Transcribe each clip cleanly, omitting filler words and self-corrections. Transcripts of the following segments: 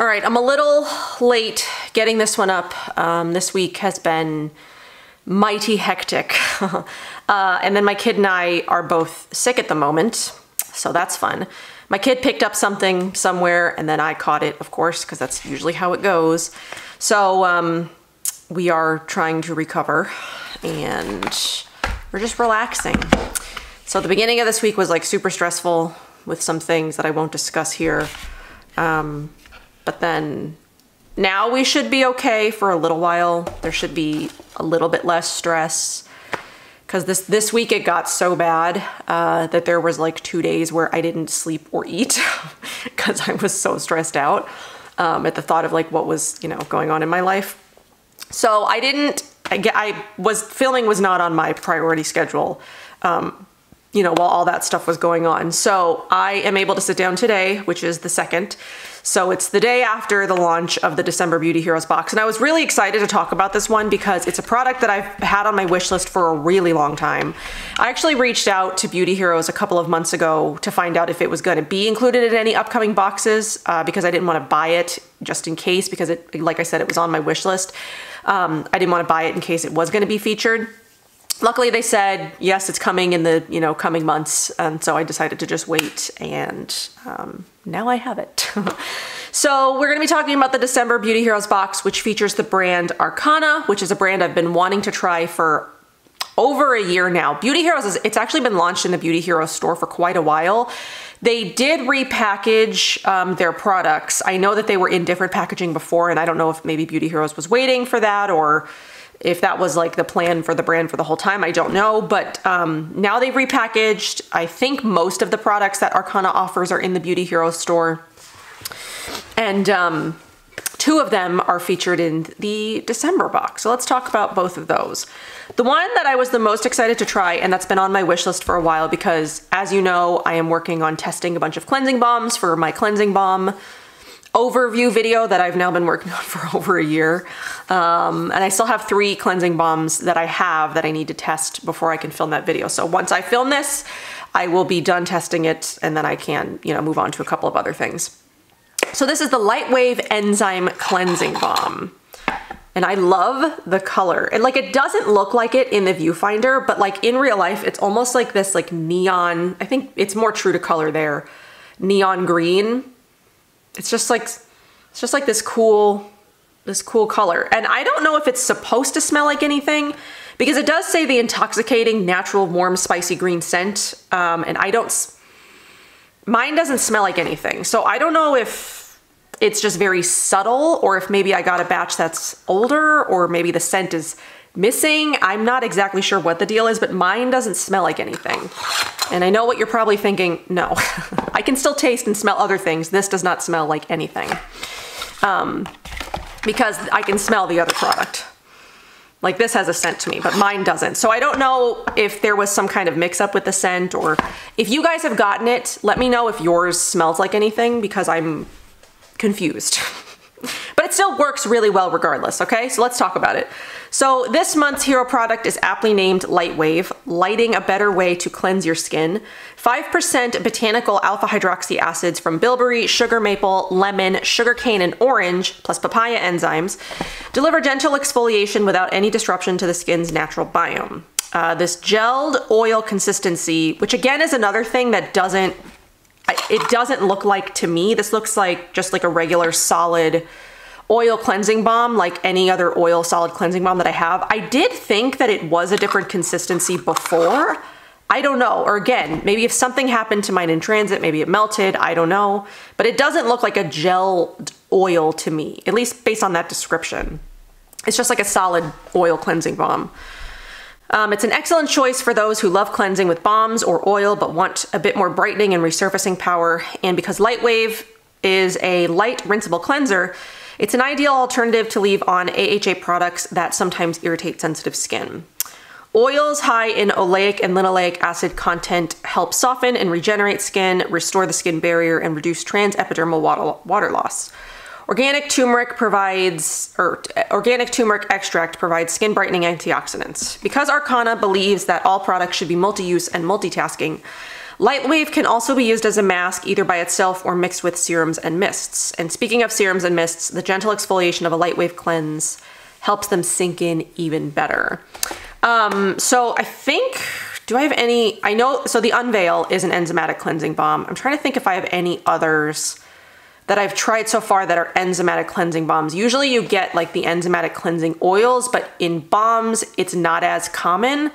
All right, I'm a little late getting this one up. This week has been mighty hectic. And then my kid and I are both sick at the moment, so that's fun. My kid picked up something somewhere and then I caught it, of course, because that's usually how it goes. So we are trying to recover and we're just relaxing. So the beginning of this week was like super stressful with some things that I won't discuss here. But then now we should be okay for a little while. There should be a little bit less stress. Because this week it got so bad that there was like 2 days where I didn't sleep or eat because I was so stressed out at the thought of like what was, you know, going on in my life. So filming was not on my priority schedule, you know, while all that stuff was going on. So I am able to sit down today, which is the 2nd. So it's the day after the launch of the December Beauty Heroes box. And I was really excited to talk about this one because it's a product that I've had on my wish list for a really long time. I actually reached out to Beauty Heroes a couple of months ago to find out if it was going to be included in any upcoming boxes because I didn't want to buy it just in case, because it, like I said, it was on my wish list. I didn't want to buy it in case it was going to be featured. Luckily they said, yes, it's coming in the, you know, coming months. And so I decided to just wait and now I have it. So we're gonna be talking about the December Beauty Heroes box, which features the brand Arcana, which is a brand I've been wanting to try for over a year now. Beauty Heroes, it's actually been launched in the Beauty Heroes store for quite a while. They did repackage their products. I know that they were in different packaging before, and I don't know if maybe Beauty Heroes was waiting for that or if that was like the plan for the brand for the whole time, I don't know. But now they've repackaged. I think most of the products that Arcana offers are in the Beauty Heroes store. And 2 of them are featured in the December box. So let's talk about both of those. The one that I was the most excited to try, and that's been on my wish list for a while because, as you know, I am working on testing a bunch of cleansing balms for my cleansing balm overview video that I've now been working on for over a year. And I still have 3 cleansing balms that I need to test before I can film that video. So once I film this, I will be done testing it and then I can, you know, move on to a couple of other things. So this is the Lightwave Enzyme Cleansing Balm. And I love the color. And like, it doesn't look like it in the viewfinder, but like in real life, it's almost like this like neon, I think it's more true to color there, neon green. It's just like this cool color. And I don't know if it's supposed to smell like anything because it does say the intoxicating, natural, warm, spicy green scent. And mine doesn't smell like anything. So I don't know if it's just very subtle or if maybe I got a batch that's older or maybe the scent is missing. I'm not exactly sure what the deal is, but mine doesn't smell like anything. And I know what you're probably thinking, no, I can still taste and smell other things. This does not smell like anything because I can smell the other product. Like this has a scent to me, but mine doesn't. So I don't know if there was some kind of mix up with the scent or if you guys have gotten it, let me know if yours smells like anything because I'm confused. But it still works really well regardless, okay? So let's talk about it. So this month's hero product is aptly named Lightwave, lighting a better way to cleanse your skin. 5% botanical alpha hydroxy acids from bilberry, sugar maple, lemon, sugarcane, and orange, plus papaya enzymes, deliver gentle exfoliation without any disruption to the skin's natural biome. This gelled oil consistency, which again is another thing that doesn't look like to me. This looks like just like a regular solid oil cleansing balm, like any other oil solid cleansing balm that I have. I did think that it was a different consistency before. I don't know. Or again, maybe if something happened to mine in transit, maybe it melted, I don't know. But it doesn't look like a gelled oil to me, at least based on that description. It's just like a solid oil cleansing balm. It's an excellent choice for those who love cleansing with balms or oil but want a bit more brightening and resurfacing power. And because Lightwave is a light rinsable cleanser, it's an ideal alternative to leave on AHA products that sometimes irritate sensitive skin. Oils high in oleic and linoleic acid content help soften and regenerate skin, restore the skin barrier, and reduce transepidermal water loss. Organic turmeric extract provides skin brightening antioxidants. Because Arcana believes that all products should be multi-use and multitasking, Lightwave can also be used as a mask either by itself or mixed with serums and mists. And speaking of serums and mists, the gentle exfoliation of a Lightwave cleanse helps them sink in even better. So I think, do I have any, I know, so the Unveil is an enzymatic cleansing balm. I'm trying to think if I have any others that I've tried so far that are enzymatic cleansing balms. Usually you get like the enzymatic cleansing oils, but in balms, it's not as common.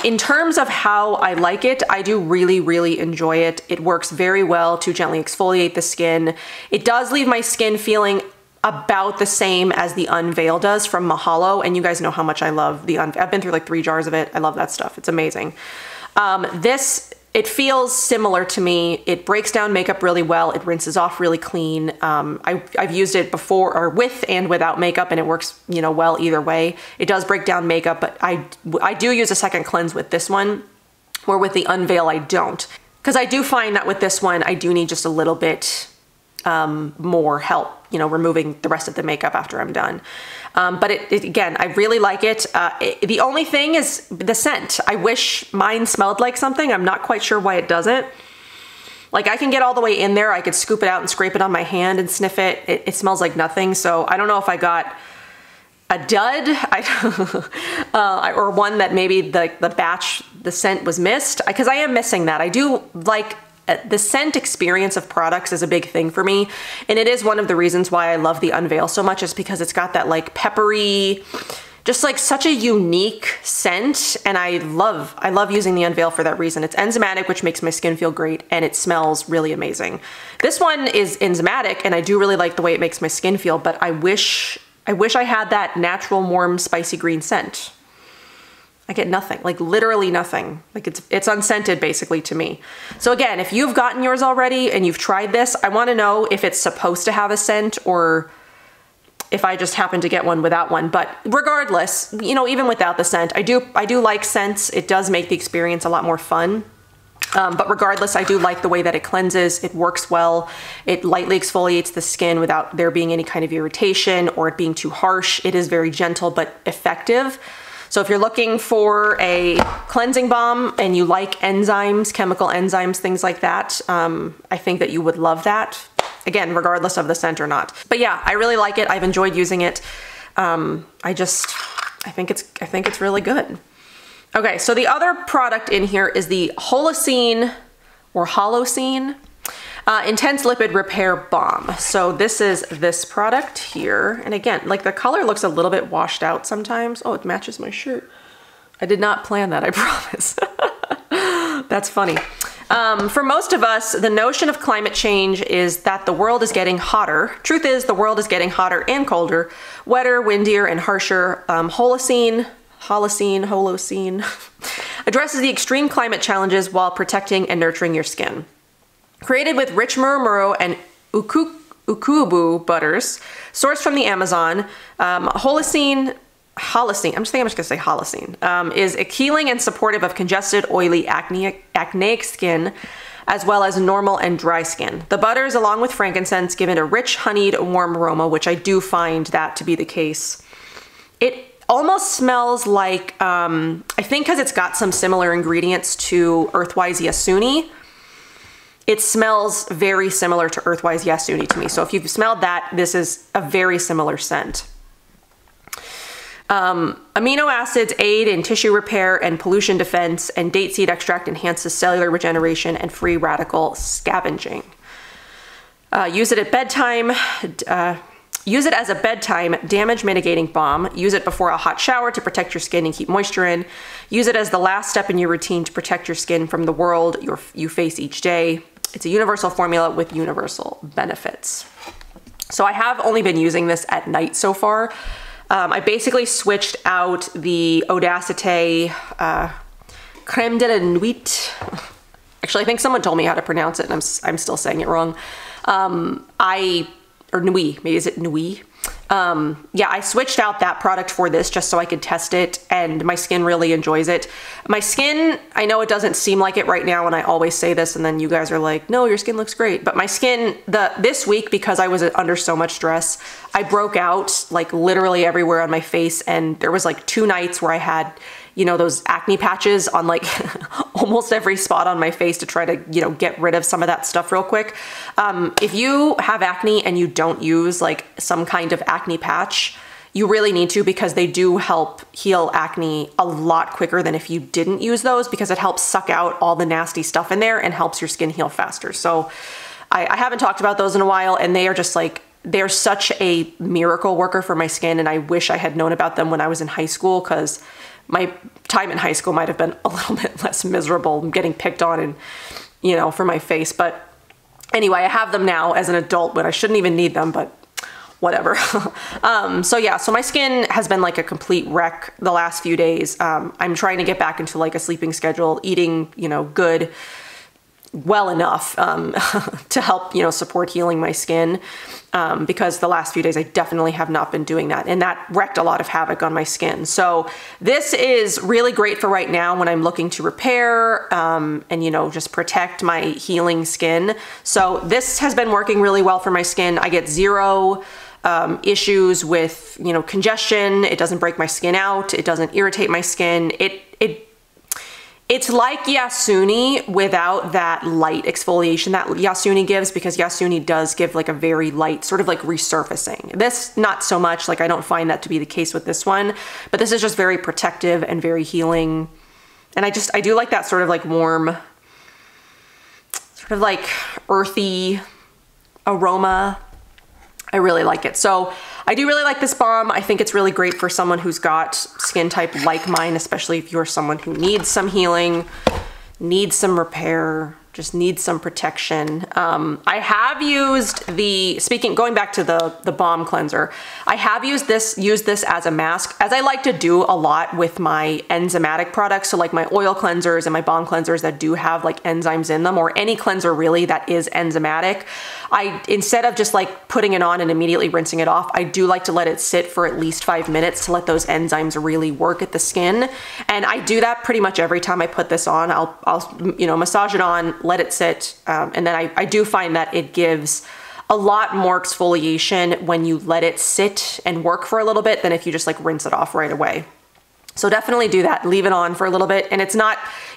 In terms of how I like it, I do really, really enjoy it. It works very well to gently exfoliate the skin. It does leave my skin feeling about the same as the Unveil does from Mahalo, and you guys know how much I love the Unveil. I've been through like 3 jars of it. I love that stuff. It's amazing. It feels similar to me. It breaks down makeup really well. It rinses off really clean. I've used it before or with and without makeup, and it works, you know, well either way. It does break down makeup, but I do use a second cleanse with this one, where with the Unveil I don't. Because I do find that with this one, I do need just a little bit more help, you know, removing the rest of the makeup after I'm done. But again, I really like it. The only thing is the scent. I wish mine smelled like something. I'm not quite sure why it doesn't. Like I can get all the way in there. I could scoop it out and scrape it on my hand and sniff it. It smells like nothing. So I don't know if I got a dud or one that maybe the batch, the scent was missed, because I am missing that. I do like the scent experience of products is a big thing for me. And it is one of the reasons why I love the Unveil so much, is because it's got that like peppery, just like such a unique scent. And I love using the Unveil for that reason. It's enzymatic, which makes my skin feel great, and it smells really amazing. This one is enzymatic, and I do really like the way it makes my skin feel, but I wish I had that natural, warm, spicy green scent. I get nothing, like literally nothing. Like it's unscented basically to me. So again, if you've gotten yours already and you've tried this, I want to know if it's supposed to have a scent or if I just happen to get one without one. But regardless, you know, even without the scent, I do like scents. It does make the experience a lot more fun. But regardless, I do like the way that it cleanses. It works well. It lightly exfoliates the skin without there being any kind of irritation or it being too harsh. It is very gentle but effective. So if you're looking for a cleansing balm and you like enzymes, chemical enzymes, things like that, I think that you would love that. Again, regardless of the scent or not. But yeah, I really like it. I've enjoyed using it. I think it's really good. Okay, so the other product in here is the Holocene or Holocene Intense Lipid Repair Balm. So this is this product here. And again, like the color looks a little bit washed out sometimes. Oh, it matches my shirt. I did not plan that, I promise. That's funny. For most of us, the notion of climate change is that the world is getting hotter. Truth is, the world is getting hotter and colder, wetter, windier, and harsher. Holocene addresses the extreme climate challenges while protecting and nurturing your skin. Created with rich murumuru and ukubu butters, sourced from the Amazon, Holocene, I'm just gonna say Holocene, is healing and supportive of congested, oily, acneic skin, as well as normal and dry skin. The butters, along with frankincense, give it a rich, honeyed, warm aroma, which I do find that to be the case. It almost smells like, I think because it's got some similar ingredients to Earthwise Yasuni, it smells very similar to Earthwise Yasuni to me. So if you've smelled that, this is a very similar scent. Amino acids aid in tissue repair and pollution defense, and date seed extract enhances cellular regeneration and free radical scavenging. Use it at bedtime. Use it as a bedtime damage mitigating balm. Use it before a hot shower to protect your skin and keep moisture in. Use it as the last step in your routine to protect your skin from the world you face each day. It's a universal formula with universal benefits. So I have only been using this at night so far. I basically switched out the Audacité Crème de la Nuit. Actually, I think someone told me how to pronounce it, and I'm still saying it wrong. Or Nuit, maybe is it Nuit? Yeah, I switched out that product for this just so I could test it, and my skin really enjoys it. My skin, I know it doesn't seem like it right now, and I always say this, and then you guys are like, no, your skin looks great. But my skin, this week, because I was under so much stress, I broke out like literally everywhere on my face, and there was like 2 nights where I had you know, those acne patches on like almost every spot on my face to try to, you know, get rid of some of that stuff real quick. If you have acne and you don't use like some kind of acne patch, you really need to, because they do help heal acne a lot quicker than if you didn't use those, because it helps suck out all the nasty stuff in there and helps your skin heal faster. So I haven't talked about those in a while, and they are just like, they're such a miracle worker for my skin, and I wish I had known about them when I was in high school, because my time in high school might have been a little bit less miserable, getting picked on and, you know, for my face. But anyway, I have them now as an adult when I shouldn't even need them, but whatever. So yeah, so my skin has been like a complete wreck the last few days. I'm trying to get back into like a sleeping schedule, eating, you know, good, well enough to help, you know, support healing my skin, because the last few days I definitely have not been doing that, and that wreaked a lot of havoc on my skin. So this is really great for right now when I'm looking to repair and, you know, just protect my healing skin. So this has been working really well for my skin. I get zero issues with, you know, congestion. It doesn't break my skin out. It doesn't irritate my skin. It's like Yasuni without that light exfoliation that Yasuni gives, because Yasuni does give like a very light sort of like resurfacing. This, not so much. Like, I don't find that to be the case with this one, but this is just very protective and very healing. And I do like that sort of like warm, sort of like earthy aroma. I really like it. So I do really like this balm. I think it's really great for someone who's got skin type like mine, especially if you're someone who needs some healing, needs some repair, just needs some protection. I have used going back to the balm cleanser, I have used this as a mask, as I like to do a lot with my enzymatic products. So like my oil cleansers and my balm cleansers that do have like enzymes in them, or any cleanser really that is enzymatic, instead of just like putting it on and immediately rinsing it off, I do like to let it sit for at least 5 minutes to let those enzymes really work at the skin. And I do that pretty much every time I put this on. I'll you know, massage it on, let it sit, and then I do find that it gives a lot more exfoliation when you let it sit and work for a little bit than if you just like rinse it off right away. So definitely do that, leave it on for a little bit, and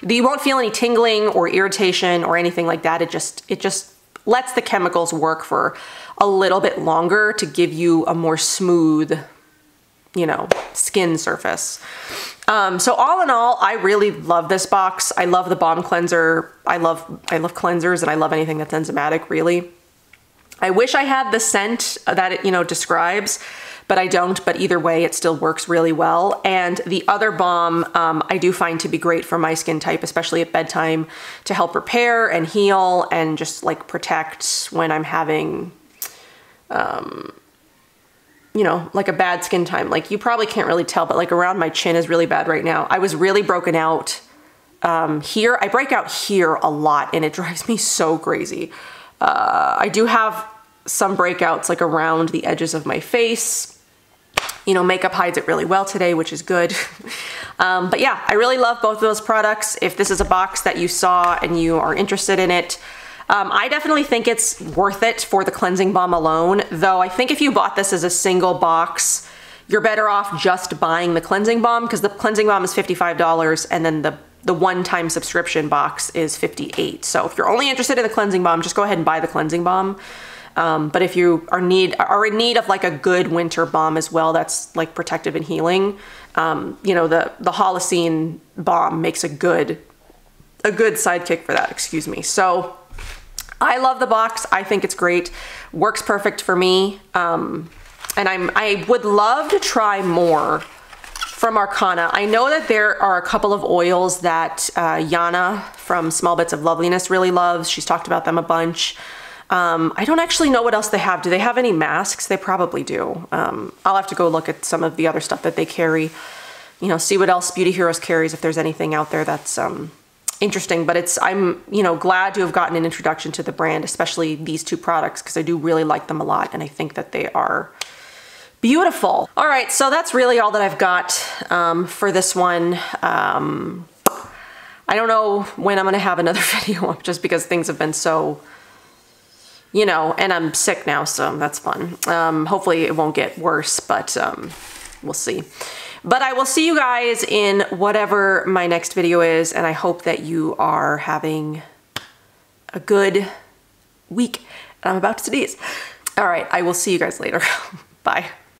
you won't feel any tingling or irritation or anything like that. It just lets the chemicals work for a little bit longer to give you a more smooth, you know, skin surface. So all in all, I really love this box. I love the balm cleanser. I love cleansers, and I love anything that's enzymatic, really. I wish I had the scent that it, you know, describes, but I don't. But either way, it still works really well. And the other balm, I do find to be great for my skin type, especially at bedtime, to help repair and heal and just like protect when I'm having, you know, like a bad skin time. Like, you probably can't really tell, but like around my chin is really bad right now. I was really broken out here. I break out here a lot, and it drives me so crazy. I do have some breakouts like around the edges of my face. You know, makeup hides it really well today, which is good. But yeah, I really love both of those products. If this is a box that you saw and you are interested in it, I definitely think it's worth it for the cleansing balm alone, though I think if you bought this as a single box, you're better off just buying the cleansing balm, because the cleansing balm is $55, and then the one-time subscription box is $58. So if you're only interested in the cleansing balm, just go ahead and buy the cleansing balm. But if you are in need of like a good winter balm as well, that's like protective and healing, you know, the Holocene balm makes a good sidekick for that, excuse me. So I love the box. I think it's great. Works perfect for me. And I would love to try more from Arcana. I know that there are a couple of oils that Yana from Small Bits of Loveliness really loves. She's talked about them a bunch. I don't actually know what else they have. Do they have any masks? They probably do. I'll have to go look at some of the other stuff that they carry, you know, see what else Beauty Heroes carries, if there's anything out there that's interesting. But I'm, you know, glad to have gotten an introduction to the brand, especially these two products, because I do really like them a lot, and I think that they are beautiful. All right, so that's really all that I've got for this one. I don't know when I'm gonna have another video up, just because things have been so, you know, and I'm sick now, so that's fun. Hopefully it won't get worse, but we'll see. But I will see you guys in whatever my next video is, and I hope that you are having a good week. I'm about to sneeze. All right, I will see you guys later. Bye.